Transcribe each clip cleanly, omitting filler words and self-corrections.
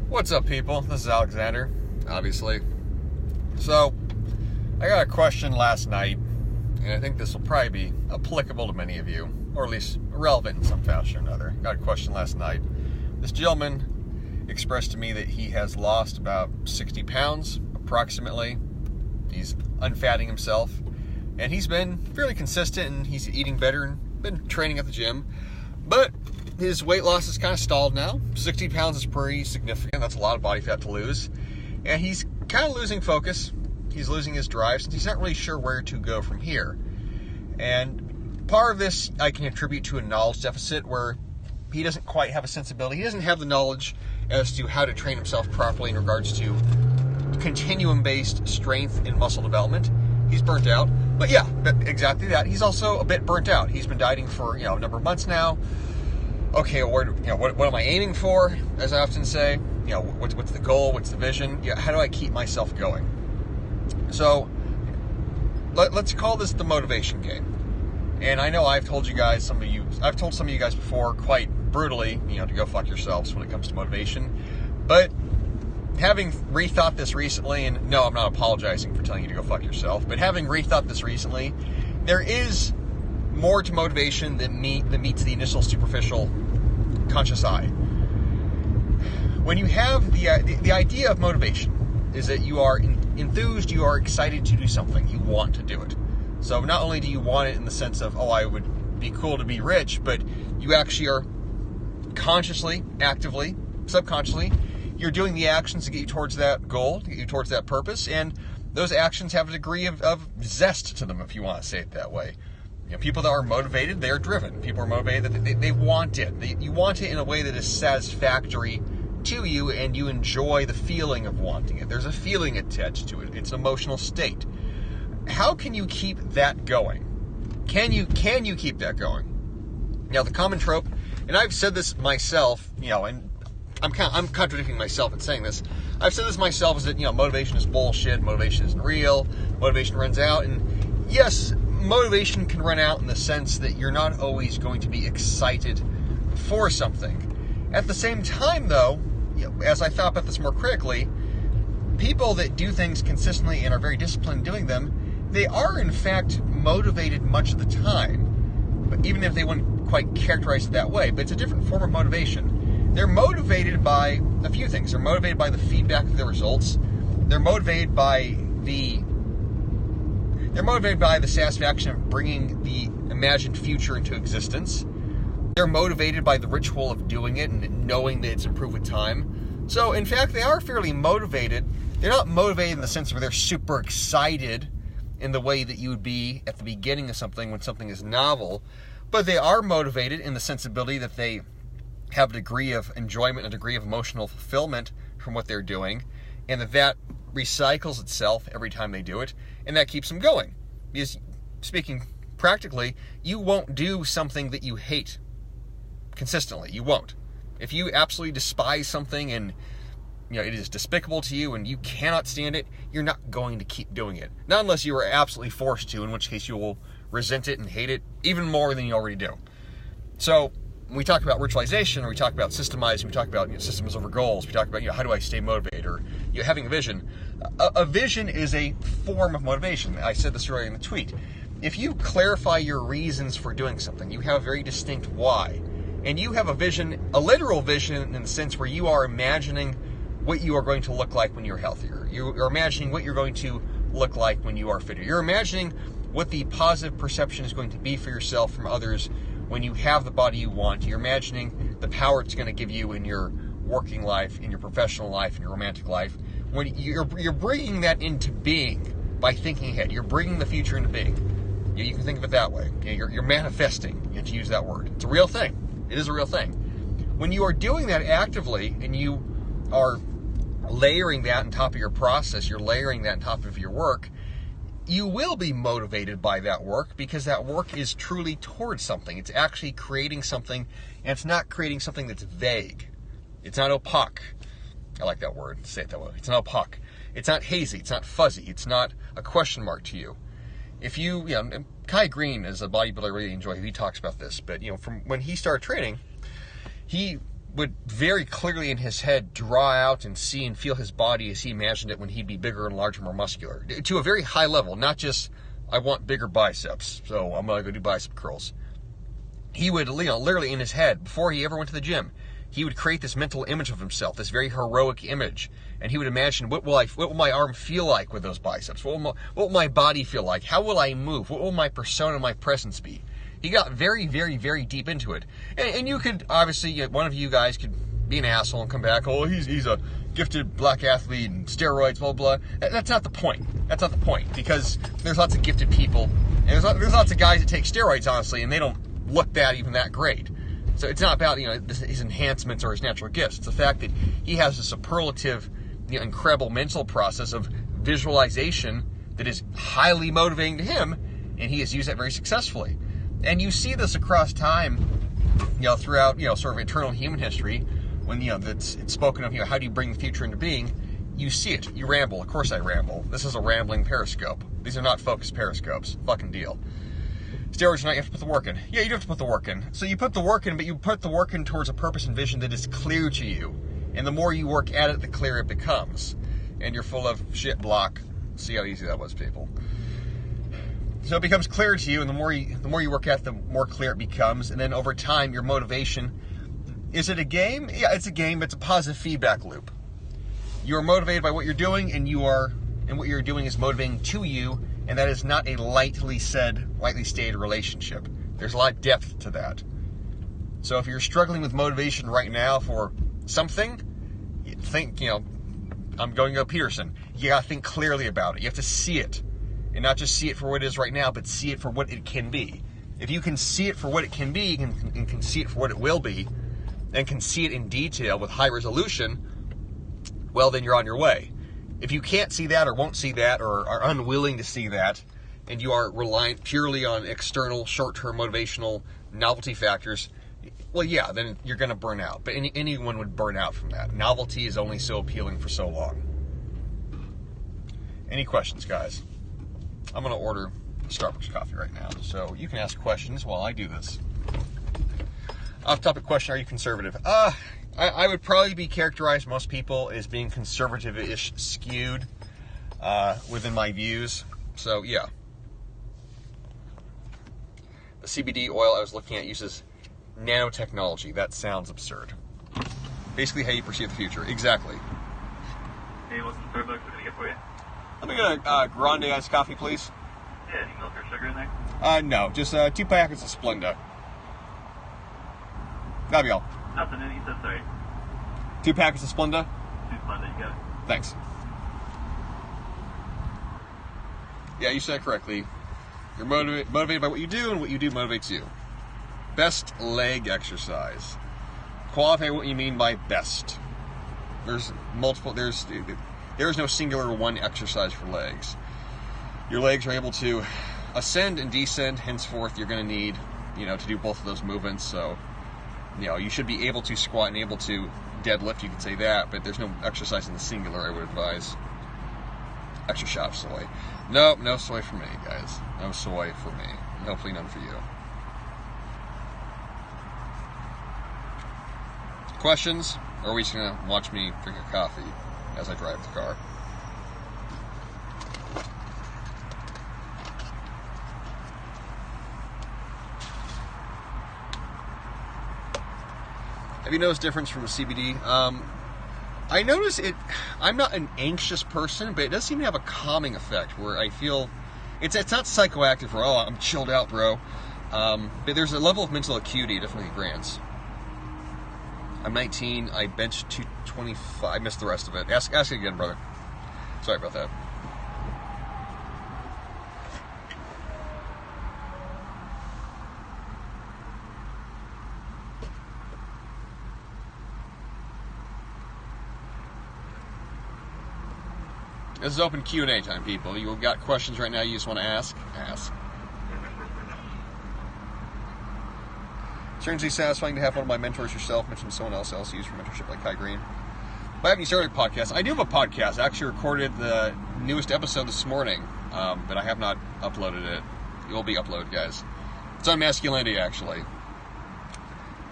What's up, people? This is Alexander, obviously. So, I got a question last night, and I think this will probably be applicable to many of you, or at least relevant in some fashion or another. Got a question last night. This gentleman expressed to me that he has lost about 60 pounds, approximately. He's unfatting himself, and he's been fairly consistent, and he's eating better and been training at the gym. But his weight loss is kind of stalled now. 60 pounds is pretty significant. That's a lot of body fat to lose. And he's kind of losing focus. He's losing his drive since he's not really sure where to go from here. And part of this I can attribute to a knowledge deficit where he doesn't quite have a sensibility. He doesn't have the knowledge as to how to train himself properly in regards to continuum-based strength and muscle development. He's burnt out. But yeah, exactly that. He's also a bit burnt out. He's been dieting for a number of months now. Okay, what am I aiming for? As I often say, what's the goal? What's the vision? How do I keep myself going? So let's call this the motivation game. And I know I've told some of you guys before, quite brutally, to go fuck yourselves when it comes to motivation. But having rethought this recently, and no, I'm not apologizing for telling you to go fuck yourself, but having rethought this recently, there is more to motivation than meets the initial superficial conscious eye. When you have the idea of motivation is that you are enthused, you are excited to do something, you want to do it. So not only do you want it in the sense of, I would be cool to be rich, but you actually are consciously, actively, subconsciously, you're doing the actions to get you towards that goal, to get you towards that purpose, and those actions have a degree of zest to them, if you want to say it that way. People that are motivated, they are driven. People are motivated, that they want it. You want it in a way that is satisfactory to you, and you enjoy the feeling of wanting it. There's a feeling attached to it. It's an emotional state. How can you keep that going? Can you keep that going? Now, the common trope, and I've said this myself, and I'm contradicting myself in saying this. I've said this myself, is that, motivation is bullshit, motivation isn't real, motivation runs out, and yes, motivation can run out in the sense that you're not always going to be excited for something. At the same time, though, as I thought about this more critically, people that do things consistently and are very disciplined doing them, they are in fact motivated much of the time, but even if they wouldn't quite characterize it that way. But it's a different form of motivation. They're motivated by a few things. They're motivated by the feedback of their results. They're motivated by the satisfaction of bringing the imagined future into existence. They're motivated by the ritual of doing it and knowing that it's improved with time. So, in fact, they are fairly motivated. They're not motivated in the sense where they're super excited in the way that you would be at the beginning of something when something is novel, but they are motivated in the sensibility that they have a degree of enjoyment, a degree of emotional fulfillment from what they're doing, and that recycles itself every time they do it, and that keeps them going. Because, speaking practically, you won't do something that you hate consistently. You won't. If you absolutely despise something and it is despicable to you and you cannot stand it, you're not going to keep doing it. Not unless you are absolutely forced to, in which case you will resent it and hate it even more than you already do. So, when we talk about ritualization, or we talk about systemizing, we talk about systems over goals, we talk about how do I stay motivated, or having a vision. A vision is a form of motivation. I said this earlier in the tweet. If you clarify your reasons for doing something, you have a very distinct why, and you have a vision, a literal vision in the sense where you are imagining what you are going to look like when you're healthier. You're imagining what you're going to look like when you are fitter. You're imagining what the positive perception is going to be for yourself from others when you have the body you want. You're imagining the power it's going to give you in your working life, in your professional life, in your romantic life. When you're bringing that into being by thinking ahead. You're bringing the future into being. You can think of it that way. You're manifesting, to use that word. It's a real thing. It is a real thing. When you are doing that actively and you are layering that on top of your process, you're layering that on top of your work, you will be motivated by that work because that work is truly towards something. It's actually creating something, and it's not creating something that's vague. It's not opaque. I like that word. Say it that way. It's not opaque. It's not hazy. It's not fuzzy. It's not a question mark to you. If you, Kai Green is a bodybuilder I really enjoy. He talks about this, but from when he started training, he would very clearly in his head draw out and see and feel his body as he imagined it when he'd be bigger and larger, more muscular. To a very high level, not just, I want bigger biceps, so I'm going to go do bicep curls. He would, literally in his head, before he ever went to the gym, he would create this mental image of himself, this very heroic image, and he would imagine, what will my arm feel like with those biceps? What will my body feel like? How will I move? What will my persona, my presence be? He got very, very, very deep into it. And you could, obviously, one of you guys could be an asshole and come back, oh, he's a gifted black athlete and steroids, blah, blah. That's not the point. That's not the point, because there's lots of gifted people, and there's lots of guys that take steroids, honestly, and they don't look even that great. So it's not about, his enhancements or his natural gifts. It's the fact that he has a superlative, incredible mental process of visualization that is highly motivating to him, and he has used that very successfully. And you see this across time, throughout, sort of eternal human history, when, it's spoken of, how do you bring the future into being? You see it. You ramble. Of course I ramble. This is a rambling periscope. These are not focused periscopes. Fucking deal. Steroids are not, you have to put the work in. Yeah, you do have to put the work in. So you put the work in, but you put the work in towards a purpose and vision that is clear to you. And the more you work at it, the clearer it becomes. And you're full of shit block. See how easy that was, people. So it becomes clear to you, and the more you work at it, the more clear it becomes. And then over time, your motivation, is it a game? Yeah, it's a game. It's a positive feedback loop. You are motivated by what you're doing, and what you're doing is motivating to you. And that is not a lightly stated relationship. There's a lot of depth to that. So if you're struggling with motivation right now for something, you think, I'm going to go Peterson. You got to think clearly about it. You have to see it. And not just see it for what it is right now, but see it for what it can be. If you can see it for what it can be, and can see it for what it will be, and can see it in detail with high resolution, well, then you're on your way. If you can't see that or won't see that or are unwilling to see that, and you are reliant purely on external, short-term motivational novelty factors, well, yeah, then you're going to burn out. But anyone would burn out from that. Novelty is only so appealing for so long. Any questions, guys? I'm going to order Starbucks coffee right now, so you can ask questions while I do this. Off-topic question, are you conservative? I would probably be characterized, most people, as being conservative-ish skewed within my views. So, yeah. The CBD oil I was looking at uses nanotechnology. That sounds absurd. Basically how you perceive the future. Exactly. Hey, what's the Starbucks we're going to get for you? Let me get a grande iced coffee, please. Yeah, any milk or sugar in there? No. Just 2 packets of Splenda. That'll be all. Nothing in, you said, sorry. 2 packets of Splenda? 2 Splenda, you got it. Thanks. Yeah, you said it correctly. You're motivated by what you do, and what you do motivates you. Best leg exercise. Qualify what you mean by best. There's multiple, there is no singular one exercise for legs. Your legs are able to ascend and descend, henceforth you're going to need, to do both of those movements, so you should be able to squat and able to deadlift, you could say that, but there's no exercise in the singular I would advise. Extra shot soy. Nope, no soy for me, guys. No soy for me. Hopefully none for you. Questions? Or are we just going to watch me drink a coffee as I drive the car? Have you noticed difference from a CBD? I notice it. I'm not an anxious person, but it does seem to have a calming effect where I feel it's not psychoactive or I'm chilled out, bro. But there's a level of mental acuity it definitely grants. I'm 19. I benched 225. I missed the rest of it. Ask it again, brother. Sorry about that. This is open Q&A time, people. You've got questions right now you just want to ask? Ask. Strangely satisfying to have one of my mentors yourself mention someone else used for mentorship like Kai Green. But I haven't started a podcast. I do have a podcast. I actually recorded the newest episode this morning, but I have not uploaded it. It will be uploaded, guys. It's on masculinity, actually.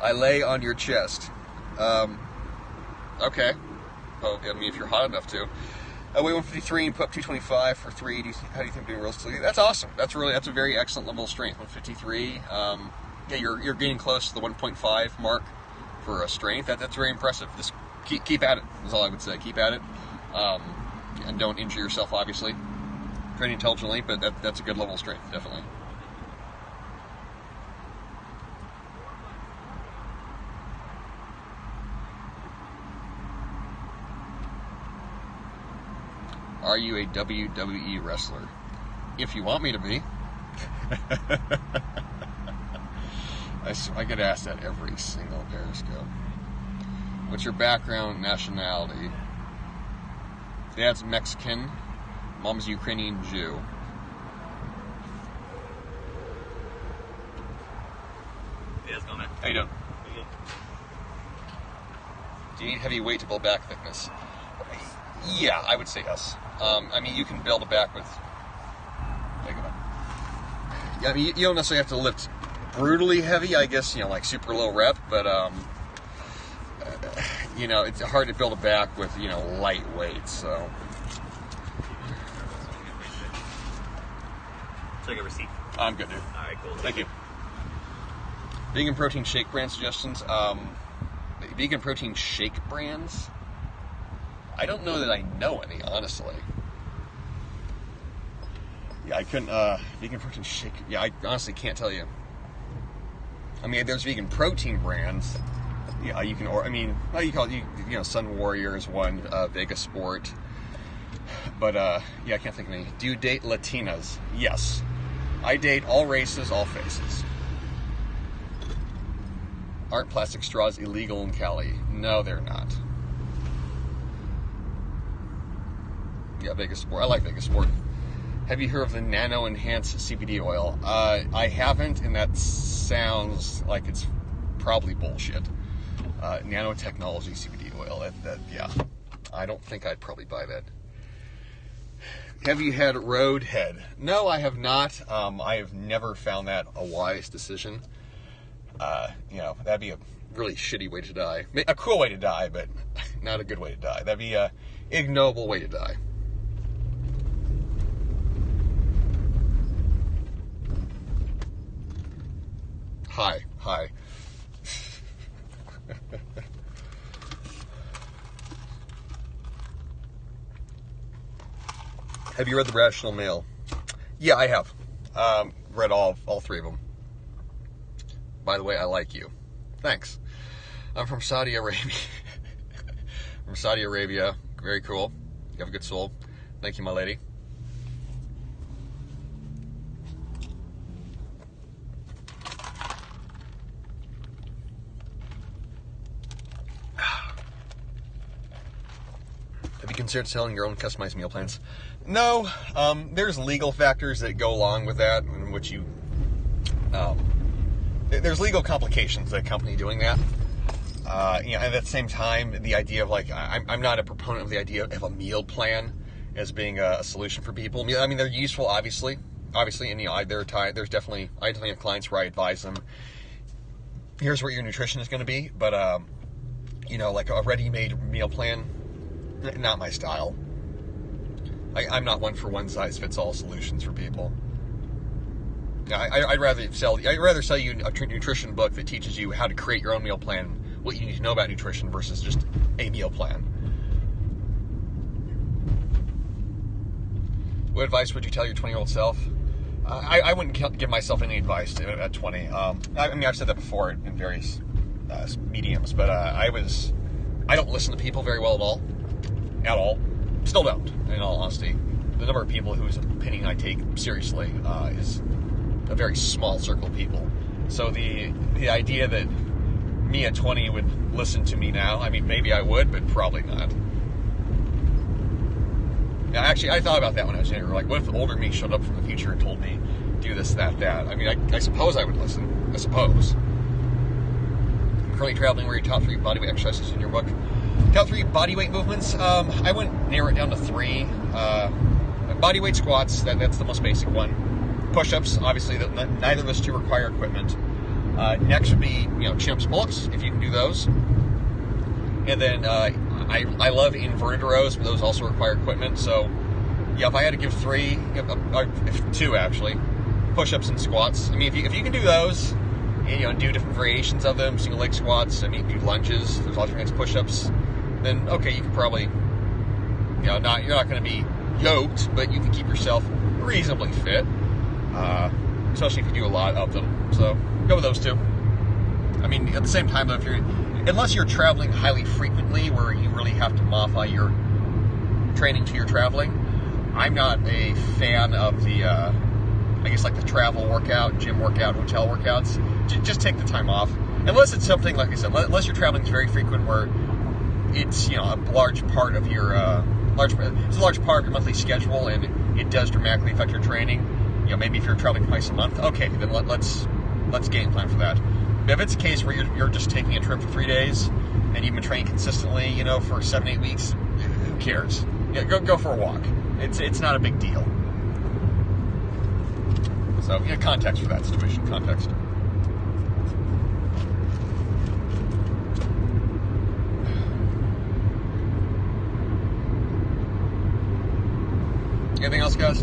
I lay on your chest. Okay. Well, I mean, if you're hot enough to. Weigh 153 and put up 225 for 3. How do you think doing realistically? That's awesome. That's a very excellent level of strength. 153. Yeah, you're getting close to the 1.5 mark for strength. That's very impressive. Just keep at it. Is all I would say. Keep at it, and don't injure yourself. Obviously, train intelligently, but that's a good level of strength, definitely. Are you a WWE wrestler? If you want me to be. I get asked that every single Periscope. What's your background, nationality? Dad's Mexican, mom's Ukrainian Jew. Hey, how's it going, man? How you doing? Do you need heavy weight to build back thickness? Yeah, I would say yes. I mean, you can build it back with. Yeah, I mean, you don't necessarily have to lift brutally heavy. I guess like super low rep, but it's hard to build it back with light weights. So. Take a receipt. I'm good, dude. All right, cool. Thank you. Vegan protein shake brand suggestions. Vegan protein shake brands. I don't know that I know any, honestly. Yeah, I couldn't, vegan protein shake, yeah, I honestly can't tell you. I mean, there's vegan protein brands, yeah, you can, you call it, Sun Warrior is one, Vegas Sport, but, yeah, I can't think of any. Do you date Latinas? Yes. I date all races, all faces. Aren't plastic straws illegal in Cali? No, they're not. Yeah, Vegas Sport. I like Vegas Sport. Have you heard of the nano-enhanced CBD oil? I haven't, and that sounds like it's probably bullshit. Nanotechnology CBD oil. Yeah. I don't think I'd probably buy that. Have you had roadhead? No, I have not. I have never found that a wise decision. That'd be a really shitty way to die. A cool way to die, but not a good way to die. That'd be a ignoble way to die. Hi. Have you read The Rational Male? Yeah, I have. Read all three of them. By the way, I like you. Thanks. I'm from Saudi Arabia. From Saudi Arabia. Very cool. You have a good soul. Thank you, my lady. Have you considered selling your own customized meal plans? No. There's legal factors that go along with that, in which you... there's legal complications that accompany doing that. And at the same time, the idea of I'm not a proponent of the idea of a meal plan as being a solution for people. I mean, they're useful, obviously, and there's definitely I have clients where I advise them. Here's what your nutrition is going to be, but like a ready-made meal plan, not my style. I'm not one for one-size-fits-all solutions for people. I'd rather sell you a nutrition book that teaches you how to create your own meal plan, what you need to know about nutrition versus just a meal plan. What advice would you tell your 20-year-old self? I wouldn't give myself any advice at 20. I mean, I've said that before in various mediums, but I don't listen to people very well at all. Still don't, in all honesty. The number of people whose opinion I take seriously is a very small circle of people. So the idea that me at 20 would listen to me now, I mean, maybe I would, but probably not. Yeah, actually, I thought about that when I was younger. Like, what if the older me showed up from the future and told me, do this, that? I mean, I suppose I would listen. I suppose. I'm currently traveling. What are your top 3 bodyweight exercises in your book? Top 3 bodyweight movements. I wouldn't narrow it down to 3. Bodyweight squats. That's the most basic one. Push-ups. Obviously, neither of those 2 require equipment. Next would be chin-ups, pull-ups, if you can do those. And then I love inverted rows, but those also require equipment. So yeah, if I had to give 2 actually, push-ups and squats. I mean, if you can do those, and do different variations of them, single leg squats. I mean, do lunges. There's alternates push-ups. Then okay, you can probably, you're not going to be yoked, but you can keep yourself reasonably fit, especially if you do a lot of them. So go with those 2. I mean, at the same time, though, unless you're traveling highly frequently, where you really have to modify your training to your traveling, I'm not a fan of the, I guess, like the travel workout, gym workout, hotel workouts. Just take the time off, unless it's something like I said. Unless your traveling is very frequent, where it's a large part of your it's a large part of your monthly schedule, and it does dramatically affect your training. Maybe if you're traveling twice a month, okay, then let's game plan for that. But if it's a case where you're just taking a trip for 3 days and you've been training consistently, for 7-8 weeks, who cares? Yeah, go for a walk. It's not a big deal. So context for that situation. Context. Anything else, guys?